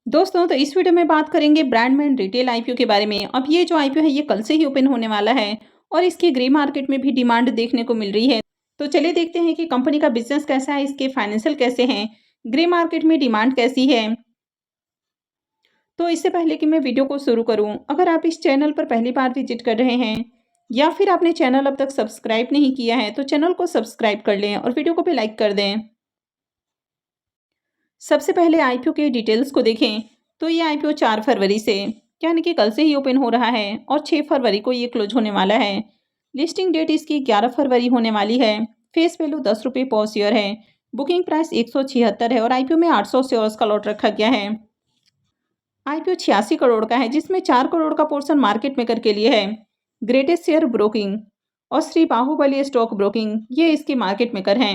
दोस्तों तो इस वीडियो में बात करेंगे ब्रांडमैन रिटेल आईपीओ के बारे में। अब ये जो आईपीओ है ये कल से ही ओपन होने वाला है और इसकी ग्रे मार्केट में भी डिमांड देखने को मिल रही है। तो चलिए देखते हैं कि कंपनी का बिजनेस कैसा है, इसके फाइनेंशियल कैसे हैं, ग्रे मार्केट में डिमांड कैसी है। तो इससे पहले कि मैं वीडियो को शुरू करूं, अगर आप इस चैनल पर पहली बार विजिट कर रहे हैं या फिर आपने चैनल अब तक सब्सक्राइब नहीं किया है तो चैनल को सब्सक्राइब कर लें और वीडियो को भी लाइक कर दें। सबसे पहले आईपीओ के डिटेल्स को देखें तो ये आईपीओ 4 फरवरी से यानी कि कल से ही ओपन हो रहा है और 6 फरवरी को ये क्लोज होने वाला है। लिस्टिंग डेट इसकी 11 फरवरी होने वाली है। फेस वैल्यू 10 रुपये पर शेयर है। बुकिंग प्राइस 176 है और आईपीओ में 800 शेयर्स का लॉट रखा गया है। आईपीओ 86 करोड़ का है जिसमें 4 करोड़ का पोर्शन मार्केट मेकर के लिए है। ग्रेटेस्ट शेयर ब्रोकिंग और श्री बाहुबली स्टॉक ब्रोकिंग ये इसके मार्केट मेकर हैं।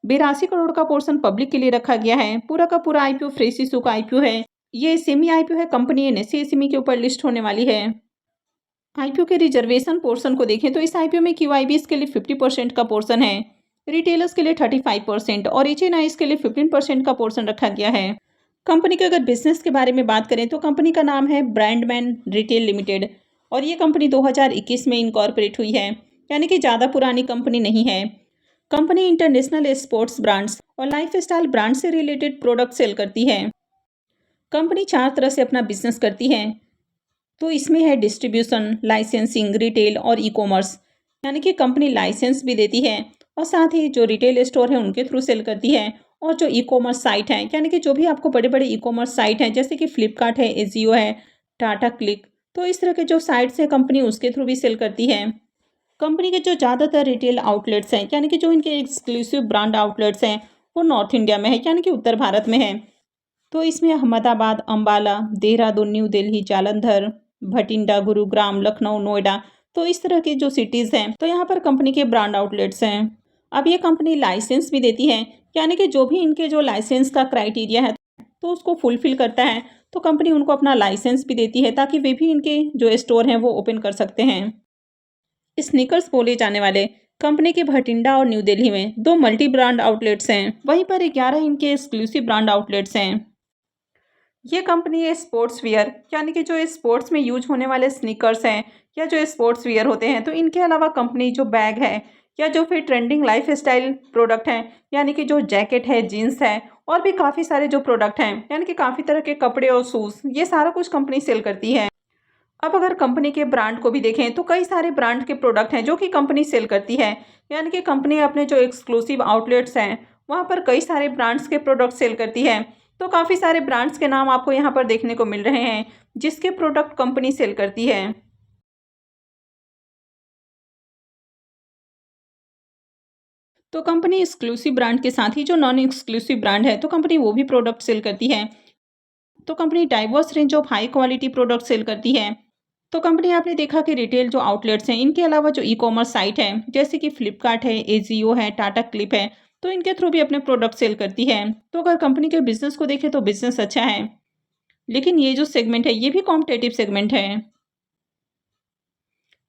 82 करोड़ का पोर्शन पब्लिक के लिए रखा गया है। पूरा का पूरा आईपीओ फ्रेश इशू का आईपीओ है। ये सेमी आईपीओ है। कंपनी एनएससी सेमी के ऊपर लिस्ट होने वाली है। आईपीओ के रिजर्वेशन पोर्शन को देखें तो इस आईपीओ में क्यूआईबीएस के लिए 50% का पोर्शन है, रिटेलर्स के लिए 35% और एचएनआईज के लिए 15% का पोर्शन रखा गया है। कंपनी के अगर बिजनेस के बारे में बात करें तो कंपनी का नाम है ब्रांडमैन रिटेल लिमिटेड और ये कंपनी 2021 में इनकॉर्पोरेट हुई है, यानी कि ज़्यादा पुरानी कंपनी नहीं है। कंपनी इंटरनेशनल स्पोर्ट्स ब्रांड्स और लाइफस्टाइल ब्रांड से रिलेटेड प्रोडक्ट सेल करती है। कंपनी 4 तरह से अपना बिजनेस करती है। तो इसमें है डिस्ट्रीब्यूशन, लाइसेंसिंग, रिटेल और ई कॉमर्स, यानी कि कंपनी लाइसेंस भी देती है और साथ ही जो रिटेल स्टोर है उनके थ्रू सेल करती है और जो ई कॉमर्स साइट है, यानी कि जो भी आपको बड़े बड़े ई कॉमर्स साइट हैं जैसे कि फ्लिपकार्ट है, एजियो है, टाटा क्लिक, तो इस तरह के जो साइट्स हैं कंपनी उसके थ्रू भी सेल करती है। कंपनी के जो ज़्यादातर रिटेल आउटलेट्स हैं, यानी कि जो इनके एक्सक्लूसिव ब्रांड आउटलेट्स हैं वो नॉर्थ इंडिया में है, यानी कि उत्तर भारत में है। तो इसमें अहमदाबाद, अंबाला, देहरादून, न्यू दिल्ली, जालंधर, भटिंडा, गुरुग्राम, लखनऊ, नोएडा, तो इस तरह की जो सिटीज़ हैं तो यहाँ पर कंपनी के ब्रांड आउटलेट्स हैं। अब ये कंपनी लाइसेंस भी देती है, यानी कि जो भी इनके जो लाइसेंस का क्राइटेरिया है तो उसको फुलफिल करता है तो कंपनी उनको अपना लाइसेंस भी देती है ताकि वे भी इनके जो स्टोर हैं वो ओपन कर सकते हैं। स्नीकर्स बोले जाने वाले कंपनी के भटिंडा और न्यू दिल्ली में 2 मल्टी ब्रांड आउटलेट्स हैं, वहीं पर 11 इनके एक्सक्लूसिव ब्रांड आउटलेट्स हैं। ये कंपनी है स्पोर्ट्स वियर, यानी कि जो स्पोर्ट्स में यूज होने वाले स्नीकर्स हैं या जो स्पोर्ट्स वियर होते हैं तो इनके अलावा कंपनी जो बैग है या जो फिर ट्रेंडिंग लाइफ स्टाइल प्रोडक्ट हैं, यानी कि जो जैकेट है, जीन्स है और भी काफ़ी सारे जो प्रोडक्ट हैं, यानी कि काफ़ी तरह के कपड़े और शूज़, ये सारा कुछ कंपनी सेल करती है। अब अगर कंपनी के ब्रांड को भी देखें तो कई सारे ब्रांड के प्रोडक्ट हैं जो कि कंपनी सेल करती है, यानी कि कंपनी अपने जो एक्सक्लूसिव आउटलेट्स हैं वहाँ पर कई सारे ब्रांड्स के प्रोडक्ट सेल करती है। तो काफ़ी सारे ब्रांड्स के नाम आपको यहाँ पर देखने को मिल रहे हैं जिसके प्रोडक्ट कंपनी सेल करती है। तो कंपनी एक्सक्लूसिव ब्रांड के साथ ही जो नॉन एक्सक्लूसिव ब्रांड है तो कंपनी वो भी प्रोडक्ट सेल करती है। तो company diverse range of high quality product sell करती है। तो कंपनी आपने देखा कि रिटेल जो आउटलेट्स हैं इनके अलावा जो ई कॉमर्स साइट है जैसे कि फ्लिपकार्ट है, एजियो है, टाटा क्लिप है, तो इनके थ्रू भी अपने प्रोडक्ट सेल करती है। तो अगर कंपनी के बिजनेस को देखें तो बिजनेस अच्छा है, लेकिन ये जो सेगमेंट है ये भी कॉम्पिटेटिव सेगमेंट है।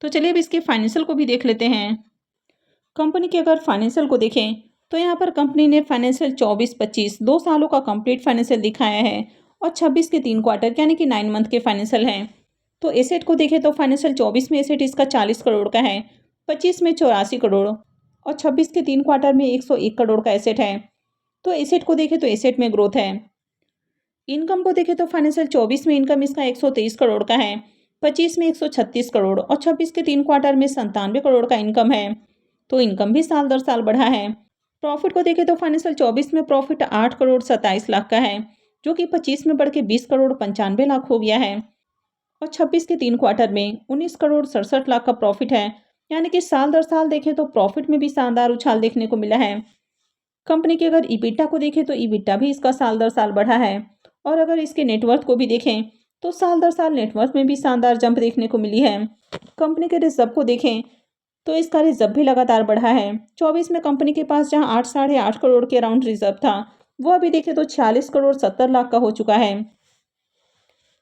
तो चलिए अब इसके फाइनेंशियल को भी देख लेते हैं। कंपनी के अगर फाइनेंशियल को देखें तो यहाँ पर कंपनी ने फाइनेंशियल 24-25 2 सालों का कंप्लीट फाइनेंशियल दिखाया है और 26 के 3 क्वार्टर यानी कि 9 मंथ के फाइनेंशियल हैं। तो एसेट को देखें तो फाइनेंशियल 24 में एसेट इसका 40 करोड़ का है, 25 में 84 करोड़ और 26 के 3 क्वार्टर में 101 करोड़ का एसेट है। तो एसेट को देखें तो एसेट में ग्रोथ है। इनकम को देखें तो फाइनेंशियल 24 में इनकम इसका 123 करोड़ का है, 25 में 136 करोड़ और 26 के 3 क्वार्टर में 97 करोड़ का इनकम है। तो इनकम भी साल दर साल बढ़ा है। प्रॉफिट को देखें तो फाइनेंशियल 24 में प्रॉफिट 8 करोड़ 27 लाख का है, जो कि 25 में बढ़ के 20 करोड़ 95 लाख हो गया है और 26 के 3 क्वार्टर में 19 करोड़ 67 लाख का प्रॉफिट है, यानी कि साल दर साल देखें तो प्रॉफिट में भी शानदार उछाल देखने को मिला है। कंपनी के अगर ईबिटा को देखें तो ईबिटा भी इसका साल दर साल बढ़ा है और अगर इसके नेटवर्थ को भी देखें तो साल दर साल नेटवर्थ में भी शानदार जंप देखने को मिली है। कंपनी के रिजर्व को देखें तो इसका रिजर्व भी लगातार बढ़ा है। 24 में कंपनी के पास जहां 8 करोड़ के अराउंड रिजर्व था वो अभी देखें तो 46 करोड़ 70 लाख का हो चुका है।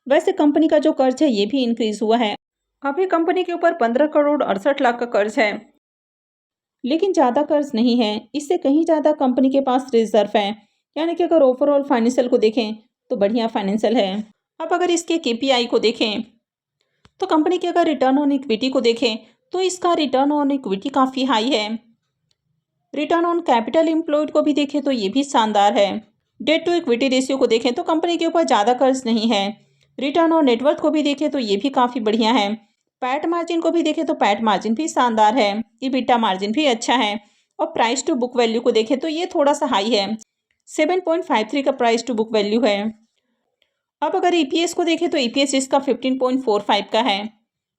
वैसे कंपनी का जो कर्ज है ये भी इंक्रीज हुआ है। अभी कंपनी के ऊपर 15 करोड़ 68 लाख का कर्ज है, लेकिन ज़्यादा कर्ज नहीं है। इससे कहीं ज़्यादा कंपनी के पास रिजर्व है, यानी कि अगर ओवरऑल फाइनेंशियल को देखें तो बढ़िया फाइनेंशियल है। अब अगर इसके KPI को देखें तो कंपनी के अगर रिटर्न ऑन इक्विटी को देखें तो इसका रिटर्न ऑन इक्विटी काफ़ी हाई है। रिटर्न ऑन कैपिटल एम्प्लॉयड को भी देखें तो ये भी शानदार है। डेट टू इक्विटी रेशियो को देखें तो कंपनी के ऊपर ज़्यादा कर्ज नहीं है। रिटर्न ऑन नेटवर्थ को भी देखें तो ये भी काफ़ी बढ़िया है। पैट मार्जिन को भी देखें तो पैट मार्जिन भी शानदार है। EBITDA मार्जिन भी अच्छा है। और प्राइस टू बुक वैल्यू को देखें तो ये थोड़ा सा हाई है, 7.53 का प्राइस टू बुक वैल्यू है। अब अगर EPS को देखें तो EPS इसका 15.45 का है,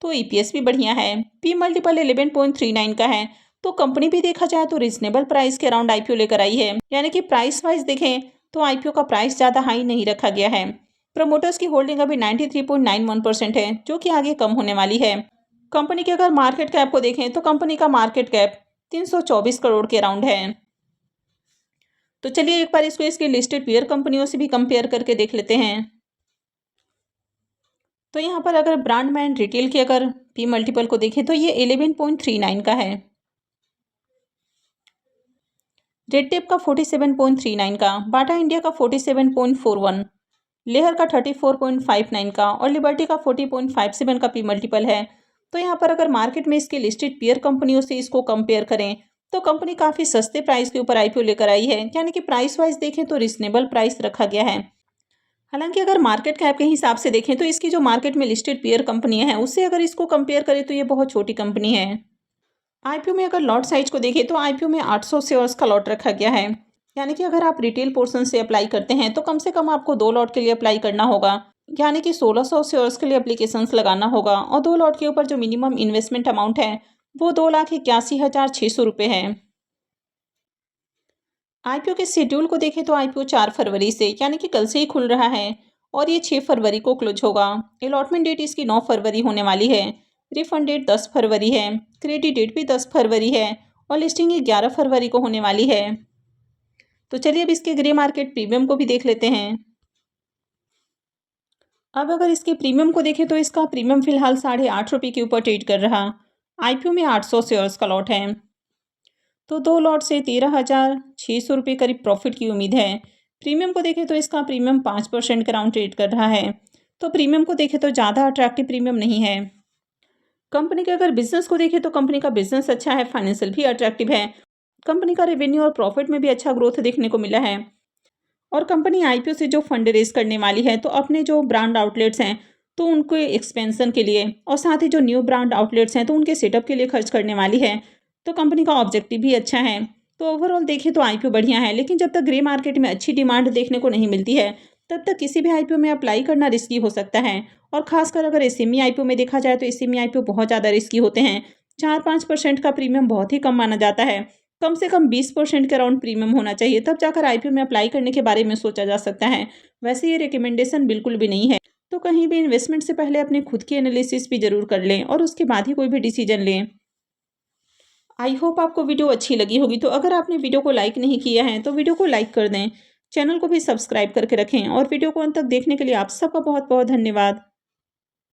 तो EPS भी बढ़िया है। P मल्टीपल 11.39 का है, तो कंपनी भी देखा जाए तो रिजनेबल प्राइस के अराउंड IPO लेकर आई है, यानी कि प्राइस वाइज देखें तो IPO का प्राइस ज़्यादा हाई नहीं रखा गया है। प्रमोटर्स की होल्डिंग अभी 93.91% है, जो कि आगे कम होने वाली है। कंपनी के अगर मार्केट कैप को देखें तो कंपनी का मार्केट कैप 324 करोड़ के अराउंड है। तो चलिए एक बार इसको इसके लिस्टेड पीयर कंपनियों से भी कंपेयर करके देख लेते हैं। तो यहाँ पर अगर ब्रांडमैन रिटेल के अगर P मल्टीपल को देखें तो ये 11.39 का है। रेड टेप का 47.39 का, बाटा इंडिया का 47.41, लेहर का 34.59 का और लिबर्टी का 40.57 का P मल्टीपल है। तो यहाँ पर अगर मार्केट में इसके लिस्टेड पीयर कंपनियों से इसको कंपेयर करें तो कंपनी काफ़ी सस्ते प्राइस के ऊपर IPO लेकर आई है, यानी कि प्राइस वाइज देखें तो रिजनेबल प्राइस रखा गया है। हालांकि अगर मार्केट कैप के हिसाब से देखें तो इसकी जो मार्केट में लिस्टेड पीयर कंपनियां हैं उससे अगर इसको कंपेयर करें तो ये बहुत छोटी कंपनी है। IPO में अगर लॉट साइज को देखें तो IPO में 800 शेयर्स का लॉट रखा गया है, यानी कि अगर आप रिटेल पोर्शन से अप्लाई करते हैं तो कम से कम आपको 2 लॉट के लिए अप्लाई करना होगा, यानी कि 1600 शेयर्स के लिए एप्लीकेशंस लगाना होगा। और 2 लॉट के ऊपर जो मिनिमम इन्वेस्टमेंट अमाउंट है वो 2,81,600 रुपये है। IPO के शेड्यूल को देखें तो IPO 4 फरवरी से, यानी कि कल से ही खुल रहा है और ये 6 फरवरी को क्लोज होगा। अलॉटमेंट डेट इसकी 9 फरवरी होने वाली है। रिफंड डेट 10 फरवरी है। क्रेडिट डेट भी 10 फरवरी है और लिस्टिंग 11 फरवरी को होने वाली है। तो चलिए अब इसके ग्रे मार्केट प्रीमियम को भी देख लेते हैं। अब अगर इसके प्रीमियम को देखें तो इसका प्रीमियम फिलहाल 8.5 रुपये के ऊपर ट्रेड कर रहा। IPO में 800 शेयर्स का लॉट है, तो 2 लॉट से 13,600 रुपये करीब प्रॉफिट की उम्मीद है। प्रीमियम को देखें तो इसका प्रीमियम 5% के अराउंड ट्रेड कर रहा है, तो प्रीमियम को देखें तो ज़्यादा अट्रैक्टिव प्रीमियम नहीं है। कंपनी के अगर बिजनेस को देखें तो कंपनी का बिजनेस अच्छा है, फाइनेंशियल भी अट्रैक्टिव है। कंपनी का रेवेन्यू और प्रॉफिट में भी अच्छा ग्रोथ देखने को मिला है। और कंपनी IPO से जो फंड रेज करने वाली है तो अपने जो ब्रांड आउटलेट्स हैं तो उनके एक्सपेंशन के लिए और साथ ही जो न्यू ब्रांड आउटलेट्स हैं तो उनके सेटअप के लिए खर्च करने वाली है। तो कंपनी का ऑब्जेक्टिव भी अच्छा है। तो ओवरऑल देखें तो IPO बढ़िया है, लेकिन जब तक ग्रे मार्केट में अच्छी डिमांड देखने को नहीं मिलती है तब तक किसी भी IPO में अप्लाई करना रिस्की हो सकता है। और खासकर अगर SME IPO में देखा जाए तो SME IPO बहुत ज़्यादा रिस्की होते हैं। 4-5% का प्रीमियम बहुत ही कम माना जाता है। कम से कम 20% के अराउंड प्रीमियम होना चाहिए, तब जाकर IPO में अप्लाई करने के बारे में सोचा जा सकता है। वैसे ये रिकमेंडेशन बिल्कुल भी नहीं है। तो कहीं भी इन्वेस्टमेंट से पहले अपने खुद की एनालिसिस भी जरूर कर लें और उसके बाद ही कोई भी डिसीजन लें। आई होप आपको वीडियो अच्छी लगी होगी। तो अगर आपने वीडियो को लाइक नहीं किया है तो वीडियो को लाइक कर दें, चैनल को भी सब्सक्राइब करके रखें और वीडियो को अंत तक देखने के लिए आप सबका बहुत बहुत धन्यवाद।